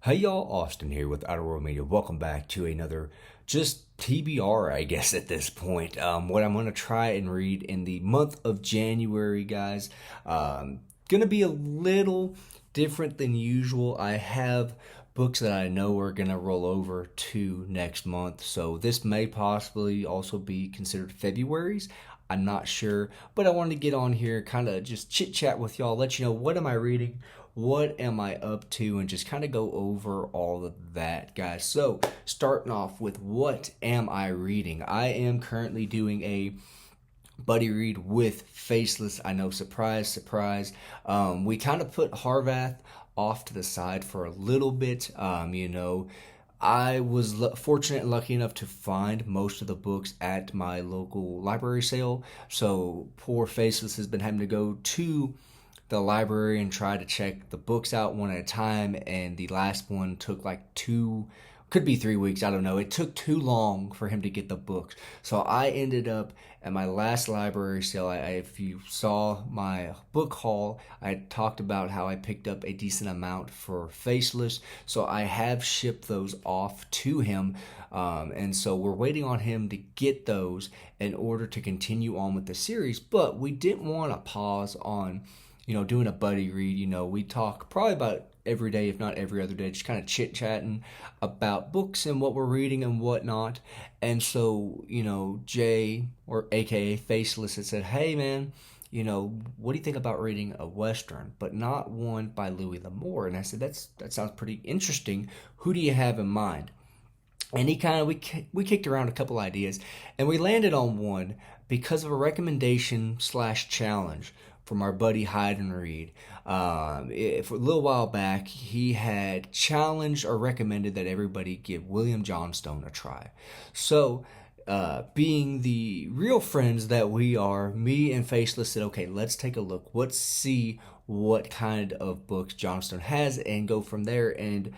Hey y'all, Austin here with Outer World Media. Welcome back to another just TBR, I guess, at this point. What I'm going to try and read in the month of January, guys. Going to be a little different than usual. I have books that I know are going to roll over to next month, so this may possibly also be considered February's. I'm not sure, but I wanted to get on here, kind of just chit chat with y'all, let you know what am I reading, what am I up to, and just kind of go over all of that, guys. So, starting off with what am I reading? I am currently doing a buddy read with Faceless. I know, surprise, surprise. We kind of put Harvath off to the side for a little bit. I was fortunate and lucky enough to find most of the books at my local library sale. So poor Faceless has been having to go to the library and try to check the books out one at a time. And the last one took like could be 3 weeks, I don't know. It took too long for him to get the books. So I ended up at my last library sale. If you saw my book haul, I talked about how I picked up a decent amount for Faceless. So I have shipped those off to him. And so we're waiting on him to get those in order to continue on with the series. But we didn't want to pause on doing a buddy read. We talk probably about every day, if not every other day, just kind of chit chatting about books and what we're reading and whatnot. And so, Jay, or AKA Faceless, had said, hey man, what do you think about reading a Western, but not one by Louis L'Amour? And I said, that sounds pretty interesting. Who do you have in mind? And he kind of we kicked around a couple ideas, and we landed on one because of a recommendation slash challenge from our buddy Hyde and Reed. For a little while back, he had challenged or recommended that everybody give William Johnstone a try. So, being the real friends that we are, me and Faceless said, okay, let's take a look. Let's see what kind of books Johnstone has and go from there. And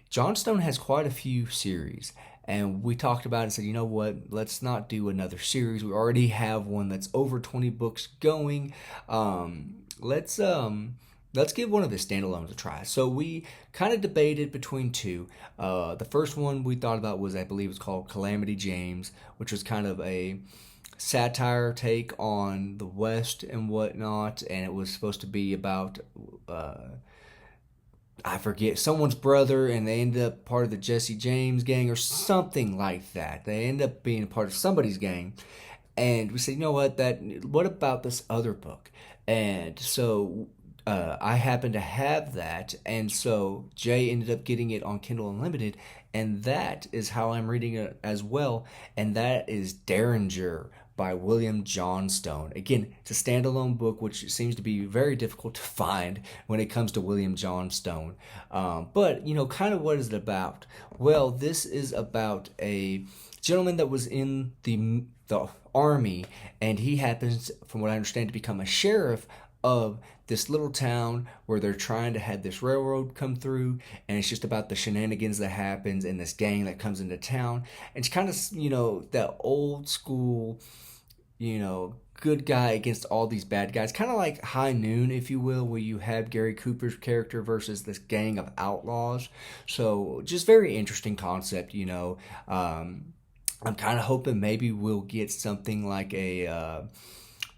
Johnstone has quite a few series, and we talked about it and said, you know what, let's not do another series. We already have one that's over 20 books going. Let's give one of his standalones a try. So we kind of debated between two. The first one we thought about was, I believe it's called Calamity James, which was kind of a satire take on the West and whatnot, and it was supposed to be about I forget, someone's brother, and they ended up part of the Jesse James gang or something like that. They end up being a part of somebody's gang. And we said, you know what about this other book? And so I happened to have that. And so Jay ended up getting it on Kindle Unlimited. And that is how I'm reading it as well. And that is Derringer by William Johnstone. Again, it's a standalone book, which seems to be very difficult to find when it comes to William Johnstone. But, kind of what is it about? Well, this is about a gentleman that was in the army, and he happens, from what I understand, to become a sheriff of this little town where they're trying to have this railroad come through, and it's just about the shenanigans that happens and this gang that comes into town. And it's kind of, that old school, good guy against all these bad guys, kind of like High Noon, if you will, where you have Gary Cooper's character versus this gang of outlaws. So just very interesting concept. I'm kind of hoping maybe we'll get something like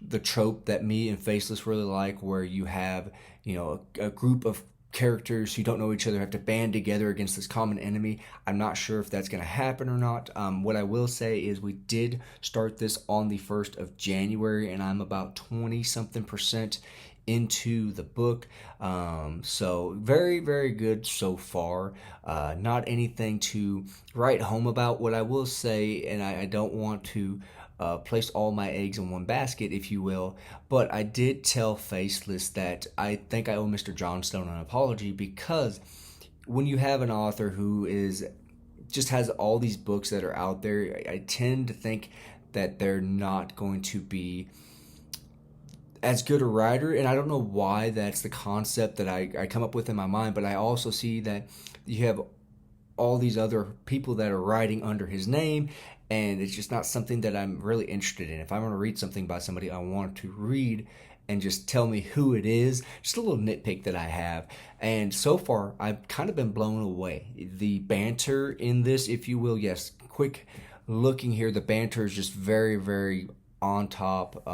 the trope that me and Faceless really like, where you have, a group of characters who don't know each other have to band together against this common enemy. I'm not sure if that's going to happen or not. What I will say is we did start this on the 1st of January, and I'm about 20 something percent into the book. So very, very good so far. Not anything to write home about. What I will say, and I don't want to place all my eggs in one basket, if you will, but I did tell Faceless that I think I owe Mr. Johnstone an apology, because when you have an author who just has all these books that are out there, I tend to think that they're not going to be as good a writer, and I don't know why that's the concept that I come up with in my mind, but I also see that you have all these other people that are writing under his name, and it's just not something that I'm really interested in. If I want to read something by somebody, I want to read and just tell me who it is. Just a little nitpick that I have. And so far, I've kind of been blown away. The banter in this, if you will, yes, quick looking here, the banter is just very, very on top.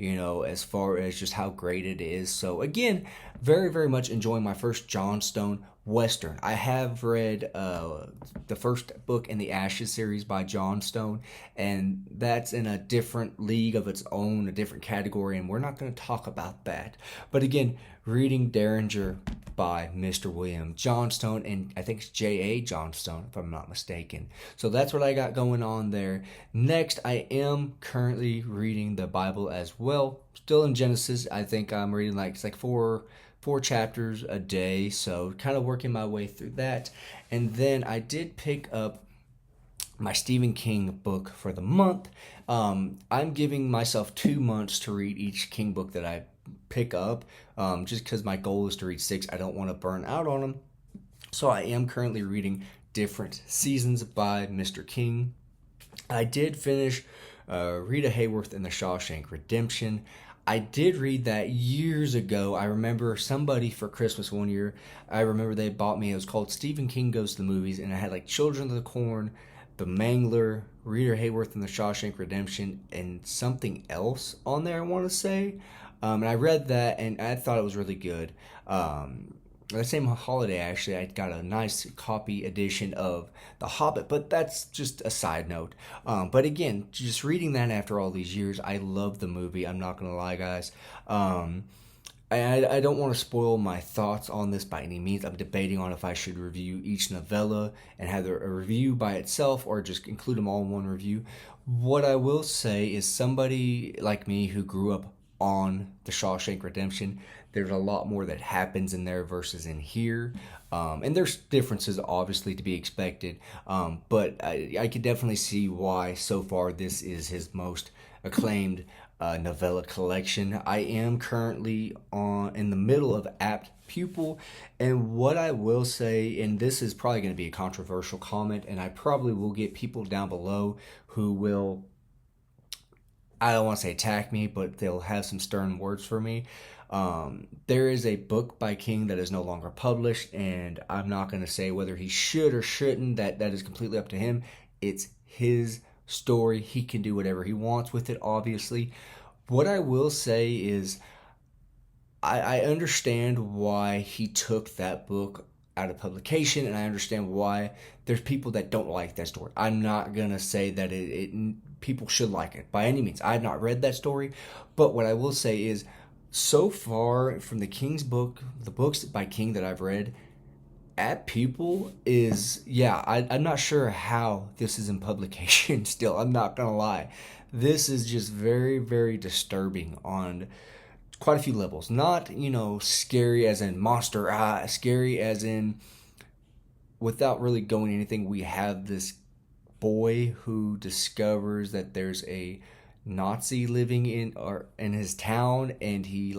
As far as just how great it is. So again, very, very much enjoying my first Johnstone Western. I have read the first book in the Ashes series by Johnstone, and that's in a different league of its own, a different category, and we're not going to talk about that. But again, reading Derringer by Mr. William Johnstone, and I think it's J.A. Johnstone, if I'm not mistaken. So that's what I got going on there. Next, I am currently reading the Bible as well. Still in Genesis. I think I'm reading it's like four chapters a day, so kind of working my way through that. And then I did pick up my Stephen King book for the month. I'm giving myself 2 months to read each King book that I pick up, just because my goal is to read 6. I don't want to burn out on them. So I am currently reading Different Seasons by Mr. King. I did finish Rita Hayworth and the Shawshank Redemption. I did read that years ago. I remember somebody for Christmas one year, I remember they bought me, it was called Stephen King Goes to the Movies, and I had like Children of the Corn, The Mangler, Rita Hayworth and the Shawshank Redemption, and something else on there, I want to say. And I read that, and I thought it was really good. The same holiday, actually, I got a nice copy edition of The Hobbit, but that's just a side note. But again, just reading that after all these years, I love the movie. I'm not going to lie, guys. I don't want to spoil my thoughts on this by any means. I'm debating on if I should review each novella and have a review by itself or just include them all in one review. What I will say is somebody like me who grew up on The Shawshank Redemption, there's a lot more that happens in there versus in here. And there's differences, obviously, to be expected. But I could definitely see why, so far, this is his most acclaimed novella collection. I am currently in the middle of Apt Pupil. And what I will say, and this is probably going to be a controversial comment, and I probably will get people down below who will, I don't want to say attack me, but they'll have some stern words for me. There is a book by King that is no longer published, and I'm not going to say whether he should or shouldn't. That is completely up to him. It's his story. He can do whatever he wants with it, obviously. What I will say is I understand why he took that book out of publication, and I understand why there's people that don't like that story. I'm not going to say that people should like it by any means. I have not read that story, but what I will say is, so far from the King's book, the books by King that I've read, Apt Pupil is, I'm not sure how this is in publication still. I'm not going to lie. This is just very, very disturbing on quite a few levels. Not, scary as in monster, scary as in, without really going anything, we have this boy who discovers that there's a Nazi living in his town, and he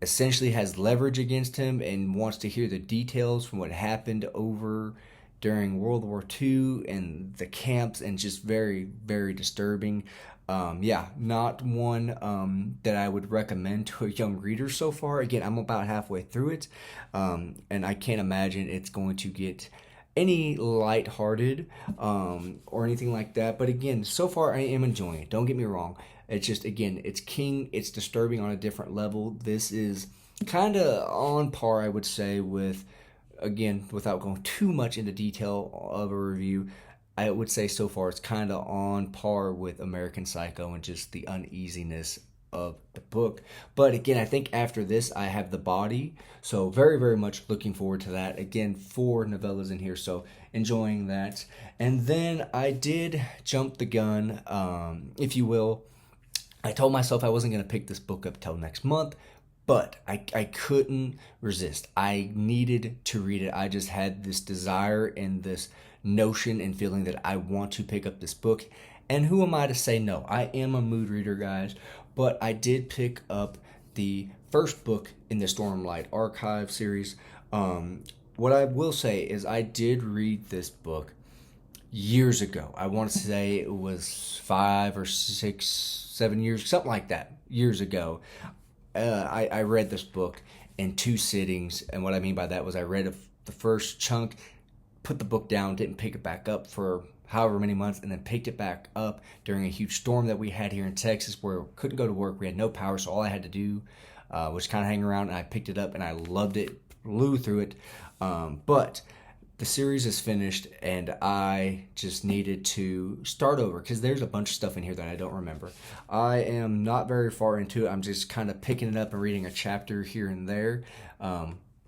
essentially has leverage against him and wants to hear the details from what happened over during World War II and the camps, and just very, very disturbing. Not one that I would recommend to a young reader so far. Again, I'm about halfway through it, and I can't imagine it's going to get any lighthearted or anything like that. But again, so far I am enjoying it. Don't get me wrong. It's just, again, it's King. It's disturbing on a different level. This is kind of on par, I would say, with, again, without going too much into detail of a review, I would say so far it's kind of on par with American Psycho and just the uneasiness of the book. But again, I think after this I have The Body, so very, very much looking forward to that. Again, 4 novellas in here, so enjoying that. And then I did jump the gun, if you will. I told myself I wasn't going to pick this book up till next month, but I couldn't resist. I needed to read it. I just had this desire and this notion and feeling that I want to pick up this book. And who am I to say no? I am a mood reader, guys. But I did pick up the first book in the Stormlight Archive series. What I will say is I did read this book years ago. I want to say it was 5 or 6, 7 years, something like that, years ago. I read this book in 2 sittings, and what I mean by that was I read the first chunk, put the book down, didn't pick it back up for however many months, and then picked it back up during a huge storm that we had here in Texas where we couldn't go to work. We had no power, so all I had to do was kind of hang around, and I picked it up, and I loved it, flew through it. But the series is finished, and I just needed to start over because there's a bunch of stuff in here that I don't remember. I am not very far into it. I'm just kind of picking it up and reading a chapter here and there.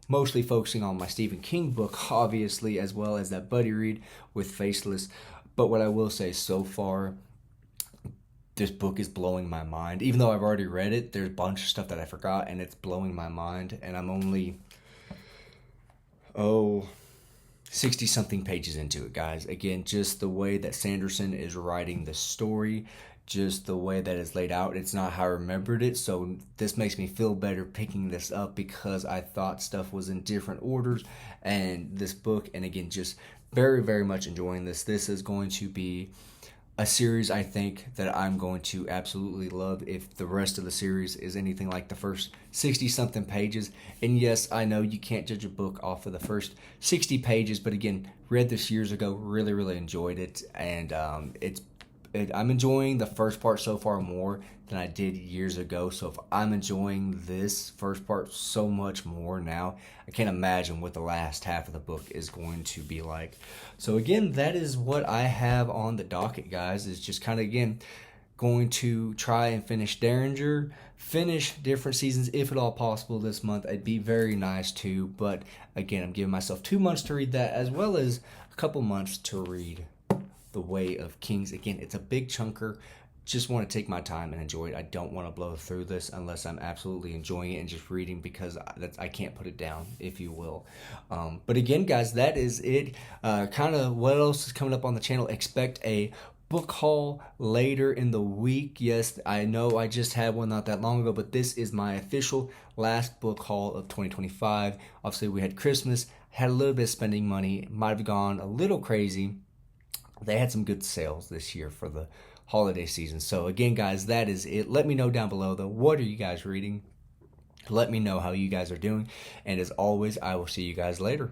Mostly focusing on my Stephen King book, obviously, as well as that buddy read with Faceless. But what I will say so far, this book is blowing my mind. Even though I've already read it, there's a bunch of stuff that I forgot, and it's blowing my mind. And I'm only, 60 something pages into it, guys. Again, just the way that Sanderson is writing the story, just the way that it's laid out, it's not how I remembered it. So this makes me feel better picking this up because I thought stuff was in different orders. And this book, and again, just very, very much enjoying this. This is going to be a series I think that I'm going to absolutely love if the rest of the series is anything like the first 60 something pages. And yes, I know you can't judge a book off of the first 60 pages, but again, read this years ago, really, really enjoyed it. And I'm enjoying the first part so far more than I did years ago. So if I'm enjoying this first part so much more now, I can't imagine what the last half of the book is going to be like. So again, that is what I have on the docket, guys, is just kind of, again, going to try and finish Derringer, finish different seasons if at all possible this month. It'd be very nice too, but again, I'm giving myself 2 months to read that as well as a couple months to read The Way of Kings. Again, it's a big chunker. Just want to take my time and enjoy it. I don't want to blow through this unless I'm absolutely enjoying it and just reading because I can't put it down, if you will. But again, guys, that is it. Kind of what else is coming up on the channel. Expect a book haul later in the week. Yes, I know I just had one not that long ago, but this is my official last book haul of 2025. Obviously, we had Christmas, had a little bit of spending money, might have gone a little crazy. They had some good sales this year for the holiday season. So again, guys, that is it. Let me know down below, though, what are you guys reading? Let me know how you guys are doing. And as always, I will see you guys later.